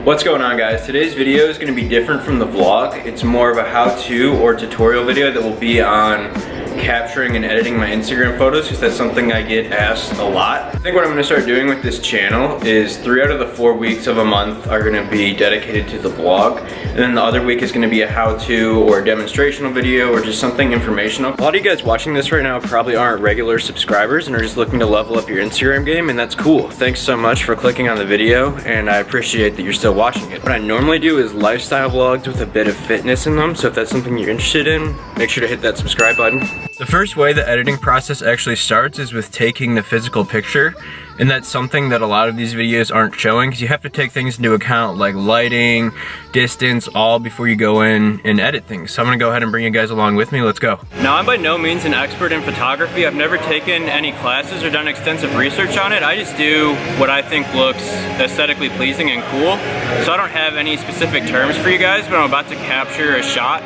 What's going on, guys? Today's video is going to be different from the vlog. It's more of a how-to or tutorial video that will be on capturing and editing my Instagram photos, because that's something I get asked a lot. I think what I'm going to start doing with this channel is 3 out of the 4 weeks of a month are going to be dedicated to the vlog, and then the other week is going to be a how-to or demonstrational video or just something informational. A lot of you guys watching this right now probably aren't regular subscribers and are just looking to level up your Instagram game, and that's cool. Thanks so much for clicking on the video, and I appreciate that you're still watching it. What I normally do is lifestyle vlogs with a bit of fitness in them, so if that's something you're interested in, make sure to hit that subscribe button. The first way the editing process actually starts is with taking the physical picture, and that's something that a lot of these videos aren't showing, because you have to take things into account like lighting, distance, all before you go in and edit things. So I'm gonna go ahead and bring you guys along with me. Let's go. Now, I'm by no means an expert in photography. I've never taken any classes or done extensive research on it. I just do what I think looks aesthetically pleasing and cool. So I don't have any specific terms for you guys, but I'm about to capture a shot.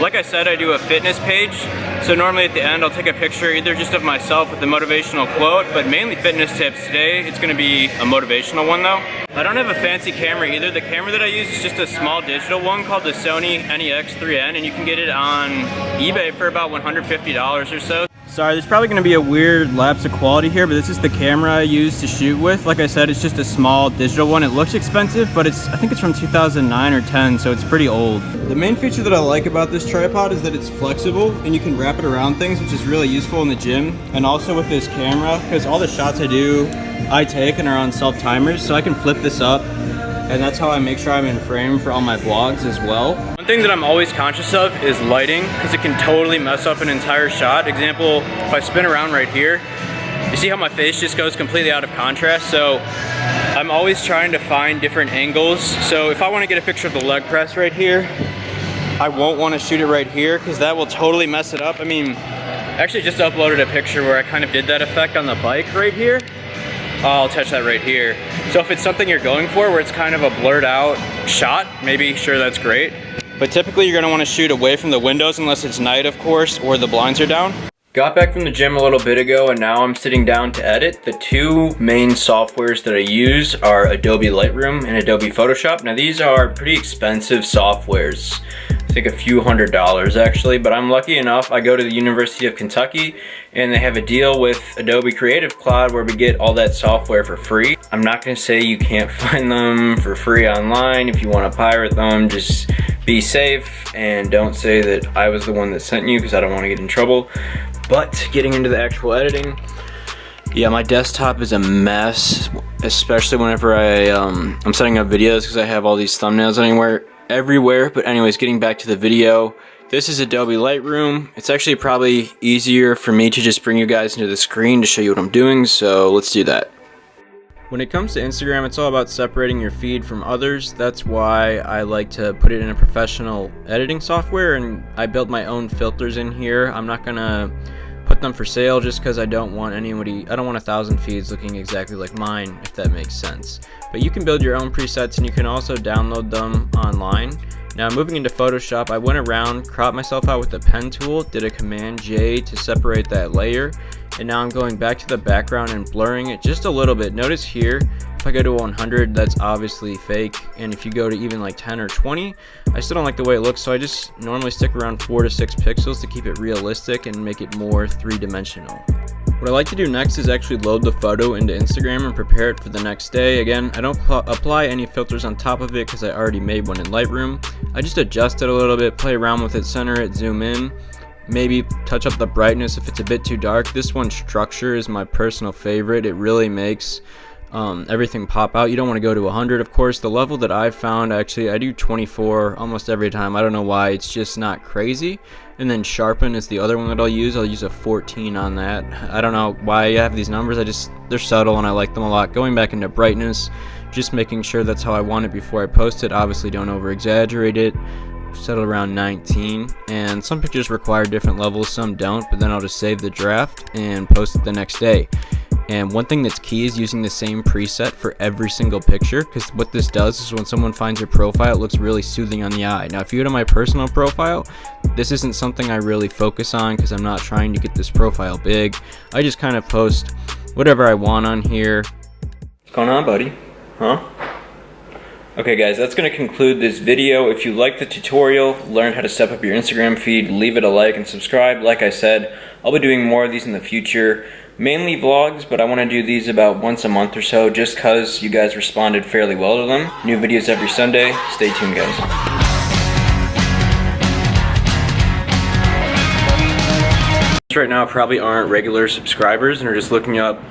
Like I said, I do a fitness page, so normally at the end I'll take a picture either just of myself with a motivational quote, but mainly fitness tips. Today it's going to be a motivational one though. I don't have a fancy camera either. The camera that I use is just a small digital one called the Sony NEX3N, and you can get it on eBay for about $150 or so. Sorry, there's probably going to be a weird lapse of quality here, but this is the camera I use to shoot with. Like I said, it's just a small digital one. It looks expensive, but I think it's from 2009 or 10, so it's pretty old. The main feature that I like about this tripod is that it's flexible and you can wrap it around things, which is really useful in the gym. And also with this camera, because all the shots I take and are on self-timers, so I can flip this up, and that's how I make sure I'm in frame for all my vlogs as well. One thing that I'm always conscious of is lighting, because it can totally mess up an entire shot. Example, if I spin around right here, you see how my face just goes completely out of contrast? So I'm always trying to find different angles. So if I want to get a picture of the leg press right here, I won't want to shoot it right here, because that will totally mess it up. I mean, I actually just uploaded a picture where I kind of did that effect on the bike right here. I'll touch that right here. So if it's something you're going for where it's kind of a blurred out shot, maybe sure, that's great. But typically you're gonna wanna shoot away from the windows unless it's night, of course, or the blinds are down. Got back from the gym a little bit ago, and now I'm sitting down to edit. The two main softwares that I use are Adobe Lightroom and Adobe Photoshop. Now these are pretty expensive softwares. I think a few $100s actually, but I'm lucky enough, I go to the University of Kentucky and they have a deal with Adobe Creative Cloud where we get all that software for free. I'm not gonna say you can't find them for free online. If you wanna pirate them, just be safe and don't say that I was the one that sent you, because I don't wanna get in trouble. But getting into the actual editing, yeah, my desktop is a mess, especially whenever I'm setting up videos, because I have all these thumbnails everywhere. But anyways, getting back to the video, this is Adobe Lightroom. It's actually probably easier for me to just bring you guys into the screen to show you what I'm doing, so let's do that. When it comes to Instagram, it's all about separating your feed from others. That's why I like to put it in a professional editing software, and I built my own filters in here. I'm not gonna put them for sale just because I don't want 1,000 feeds looking exactly like mine, if that makes sense. But you can build your own presets, and you can also download them online. Now, moving into Photoshop, I went around, cropped myself out with the pen tool, did a Command J to separate that layer, and now I'm going back to the background and blurring it just a little bit. Notice here, if I go to 100, that's obviously fake, and if you go to even like 10 or 20, I still don't like the way it looks, so I just normally stick around 4 to 6 pixels to keep it realistic and make it more three-dimensional. What I like to do next is actually load the photo into Instagram and prepare it for the next day. Again, I don't apply any filters on top of it because I already made one in Lightroom. I just adjust it a little bit, play around with it, center it, zoom in, maybe touch up the brightness if it's a bit too dark. This one's structure is my personal favorite. It really makes everything pop out. You don't want to go to 100, of course. The level that I've found, actually, I do 24 almost every time. I don't know why, it's just not crazy. And then sharpen is the other one that I'll use a 14 on that. I don't know why I have these numbers, they're subtle and I like them a lot. Going back into brightness, just making sure that's how I want it before I post it. Obviously don't over exaggerate it. Settle around 19, and some pictures require different levels, some don't, but then I'll just save the draft and post it the next day. And one thing that's key is using the same preset for every single picture, because what this does is when someone finds your profile, it looks really soothing on the eye. Now if you go to my personal profile, this isn't something I really focus on because I'm not trying to get this profile big. I just kind of post whatever I want on here. What's going on, buddy? Huh? Okay guys, that's going to conclude this video. If you liked the tutorial, learned how to set up your Instagram feed, leave it a like and subscribe. Like I said, I'll be doing more of these in the future. Mainly vlogs, but I want to do these about once a month or so just because you guys responded fairly well to them. New videos every Sunday. Stay tuned guys. Right now probably aren't regular subscribers and are just looking up